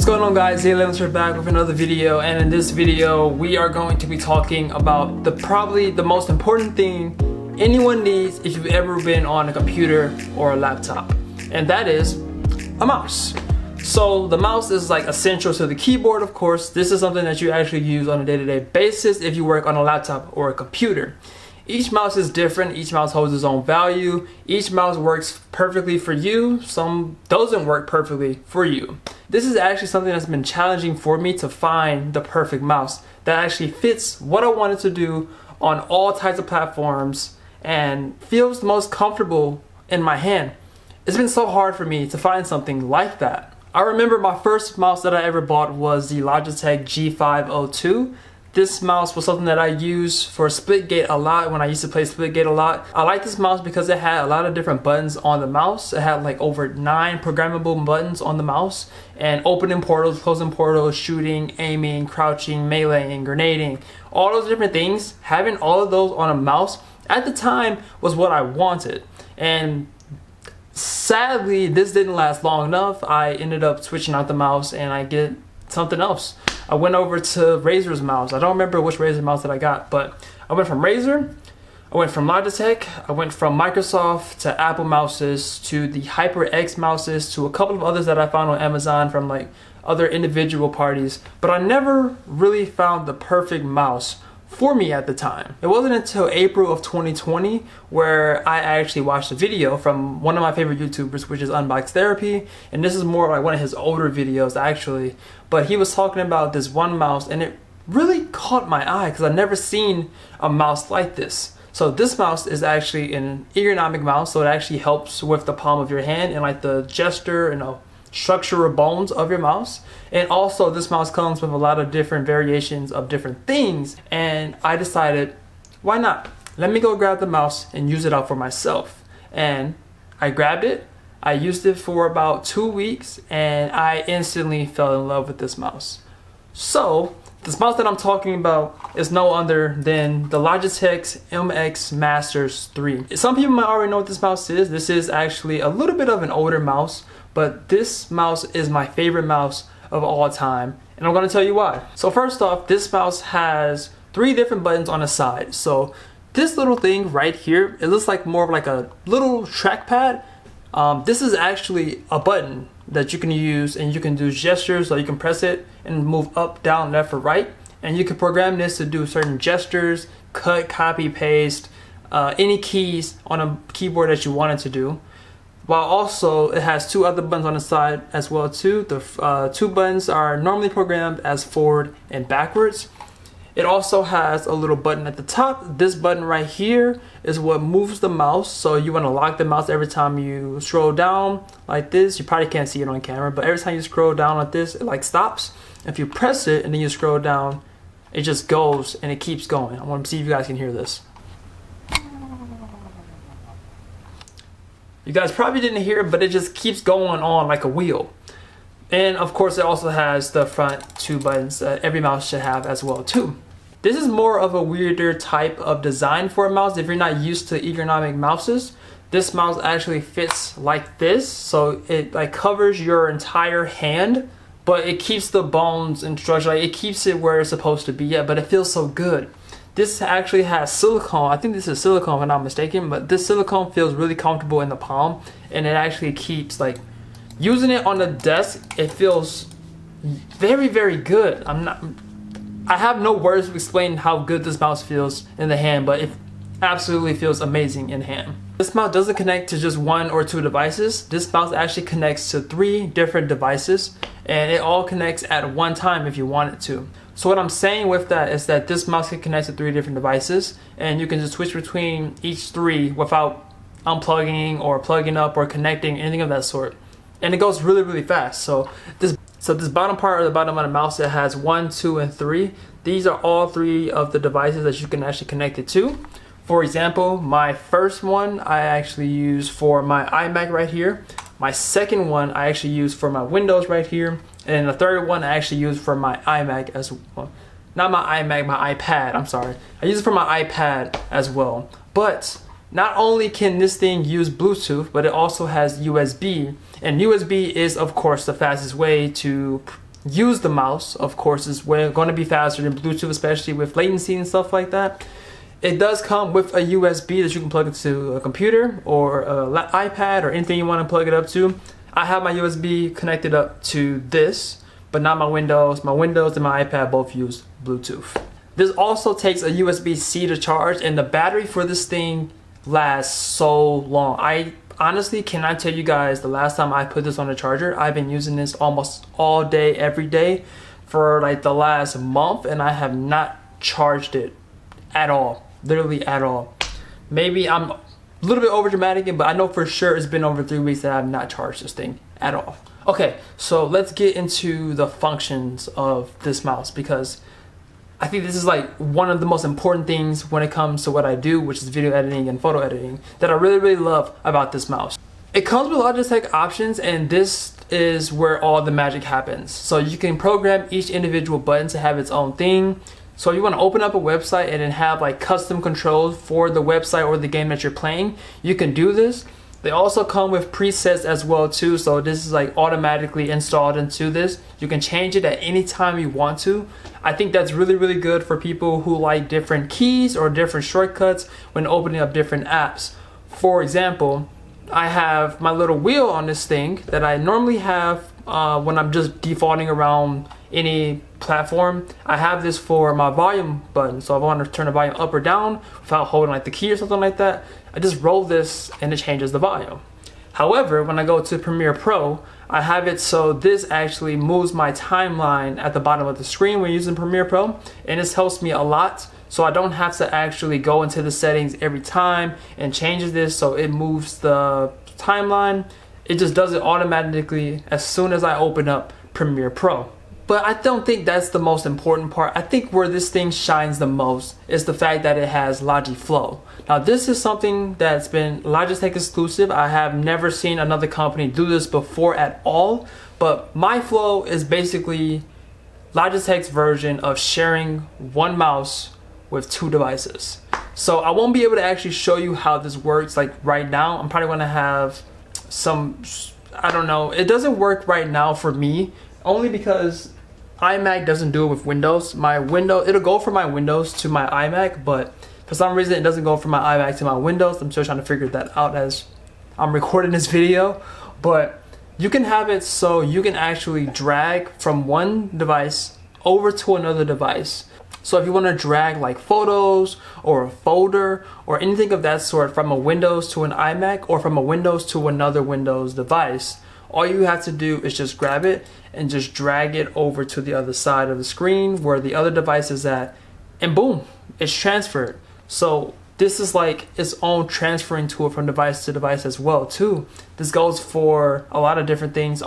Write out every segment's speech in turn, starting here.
going on, guys? We're back with another video, and in this video we are going to be talking about probably the most important thing anyone needs if you've ever been on a computer or a laptop, and that is a mouse. So the mouse is like essential to the keyboard, of course. This is something that you actually use on a day-to-day basis if you work on a laptop or a computer. Each mouse is different, each mouse holds its own value, each mouse works perfectly for you, some doesn't work perfectly for you. This is actually something that's been challenging for me to find the perfect mouse that actually fits what I wanted to do on all types of platforms and feels the most comfortable in my hand. It's been so hard for me to find something like that. I remember my first mouse that I ever bought was the Logitech G502. This mouse was something that I used for Splitgate a lot when I used to play Splitgate a lot. I like this mouse because it had a lot of different buttons on the mouse. It had like over 9 programmable buttons on the mouse, and opening portals, closing portals, shooting, aiming, crouching, meleeing, grenading, all those different things. Having all of those on a mouse at the time was what I wanted. And sadly, this didn't last long enough. I ended up switching out the mouse and I get something else. I went over to Razer's mouse. I don't remember which Razer mouse that I got, but I went from Razer, I went from Logitech, I went from Microsoft to Apple mouses to the HyperX mouses to a couple of others that I found on Amazon from like other individual parties, but I never really found the perfect mouse for me at the time. It wasn't until April of 2020 where I actually watched a video from one of my favorite YouTubers, which is Unbox Therapy, and this is more like one of his older videos actually, but he was talking about this one mouse and it really caught my eye because I've never seen a mouse like this. So this mouse is actually an ergonomic mouse, so it actually helps with the palm of your hand and like the gesture and structural bones of your mouse. And also this mouse comes with a lot of different variations of different things, and I decided, why not? Let me go grab the mouse and use it out for myself. And I grabbed it, I used it for about 2 weeks, and I instantly fell in love with this mouse. So this mouse that I'm talking about is no other than the Logitech MX Masters 3. Some people might already know what this mouse is. This is actually a little bit of an older mouse, but this mouse is my favorite mouse of all time, and I'm going to tell you why. So first off, this mouse has 3 different buttons on the side. So this little thing right here, it looks like more of like a little trackpad. This is actually a button that you can use, and you can do gestures, so you can press it and move up, down, left, or right, and you can program this to do certain gestures, cut, copy, paste, any keys on a keyboard that you wanted to do. While also it has 2 other buttons on the side as well too. The 2 buttons are normally programmed as forward and backwards. It also has a little button at the top. This button right here is what moves the mouse. So you want to lock the mouse every time you scroll down like this. You probably can't see it on camera, but every time you scroll down like this, it like stops. If you press it and then you scroll down, it just goes and it keeps going. I want to see if you guys can hear this. You guys probably didn't hear it, but it just keeps going on like a wheel. And of course it also has the front 2 buttons that every mouse should have as well too. This is more of a weirder type of design for a mouse. If you're not used to ergonomic mouses, this mouse actually fits like this. So it like covers your entire hand, but it keeps the bones and structure, like it keeps it where it's supposed to be at, but it feels so good. This actually has silicone. I think this is silicone if I'm not mistaken, but this silicone feels really comfortable in the palm, and it actually keeps like using it on the desk. It feels very, very good. I have no words to explain how good this mouse feels in the hand, but it absolutely feels amazing in hand. This mouse doesn't connect to just 1 or 2 devices. This mouse actually connects to 3 different devices, and it all connects at one time if you want it to. So what I'm saying with that is that this mouse can connect to 3 different devices, and you can just switch between each 3 without unplugging or plugging up or connecting, anything of that sort. And it goes really, really fast. So this bottom part, or the bottom of the mouse, that has 1, 2, and 3. These are all 3 of the devices that you can actually connect it to. For example, my first one I actually use for my iMac right here. My second one I actually use for my Windows right here. And the third one I actually use for my iMac as well. Not my iMac, my iPad, I'm sorry. I use it for my iPad as well. But not only can this thing use Bluetooth, but it also has USB. And USB is, of course, the fastest way to use the mouse, of course, is going to be faster than Bluetooth, especially with latency and stuff like that. It does come with a USB that you can plug into a computer or an iPad or anything you want to plug it up to. I have my USB connected up to this, but not my Windows. My Windows and my iPad both use Bluetooth. This also takes a USB-C to charge, and the battery for this thing lasts so long. I honestly cannot tell you guys the last time I put this on a charger. I've been using this almost all day, every day for like the last month, and I have not charged it at all. Literally at all. Maybe I'm a little bit over dramatic, but I know for sure it's been over 3 weeks that I have not charged this thing at all. Okay, so let's get into the functions of this mouse, because I think this is like one of the most important things when it comes to what I do, which is video editing and photo editing, that I really love about this mouse. It comes with Logitech options, and this is where all the magic happens. So you can program each individual button to have its own thing. So you want to open up a website and then have like custom controls for the website or the game that you're playing, you can do this. They also come with presets as well too, so this is like automatically installed into this. You can change it at any time you want to. I think that's really good for people who like different keys or different shortcuts when opening up different apps. For example, I have my little wheel on this thing that I normally have when I'm just defaulting around any platform. I have this for my volume button, so if I want to turn the volume up or down without holding like the key or something like that, I just roll this and it changes the volume. However, when I go to Premiere Pro, I have it so this actually moves my timeline at the bottom of the screen when using Premiere Pro, and this helps me a lot, so I don't have to actually go into the settings every time and changes this so it moves the timeline. It just does it automatically as soon as I open up Premiere Pro. But I don't think that's the most important part. I think where this thing shines the most is the fact that it has Logi Flow. Now this is something that's been Logitech exclusive. I have never seen another company do this before at all. But my Flow is basically Logitech's version of sharing one mouse with two devices. So I won't be able to actually show you how this works like right now. I'm probably gonna have some, I don't know. It doesn't work right now for me, only because iMac doesn't do it with Windows. It'll go from my Windows to my iMac, but for some reason it doesn't go from my iMac to my Windows. I'm still trying to figure that out as I'm recording this video. But you can have it so you can actually drag from one device over to another device. So if you want to drag like photos or a folder or anything of that sort from a Windows to an iMac or from a Windows to another Windows device, all you have to do is just grab it and just drag it over to the other side of the screen where the other device is at, and boom, it's transferred. So this is like its own transferring tool from device to device as well too. This goes for a lot of different things.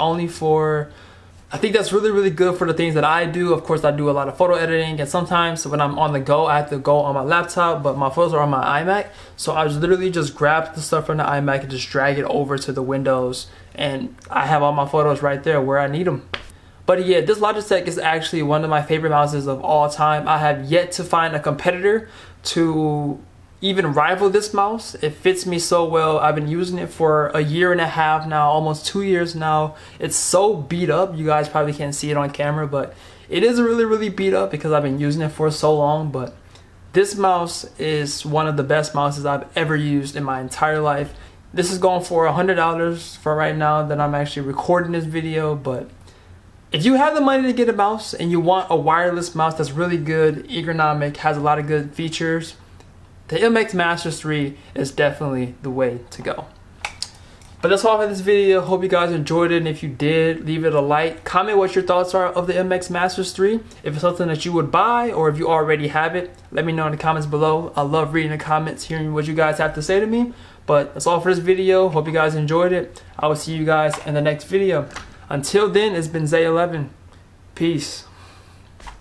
I think that's really good for the things that I do. Of course, I do a lot of photo editing, and sometimes when I'm on the go, I have to go on my laptop, but my photos are on my iMac. So I literally just grab the stuff from the iMac and just drag it over to the Windows, and I have all my photos right there where I need them. But yeah, this Logitech is actually one of my favorite mouses of all time. I have yet to find a competitor to even rival this mouse. It fits me so well. I've been using it for a year and a half now, almost 2 years now. It's so beat up. You guys probably can't see it on camera, but it is really beat up because I've been using it for so long. But this mouse is one of the best mouses I've ever used in my entire life. This is going for $100 for right now that I'm actually recording this video. But if you have the money to get a mouse and you want a wireless mouse that's really good, ergonomic, has a lot of good features, the MX Masters 3 is definitely the way to go. But that's all for this video. Hope you guys enjoyed it, and if you did, leave it a like. Comment what your thoughts are of the MX Masters 3. If it's something that you would buy, or if you already have it, let me know in the comments below. I love reading the comments, hearing what you guys have to say to me. But that's all for this video. Hope you guys enjoyed it. I will see you guys in the next video. Until then, it's been Zay11. Peace.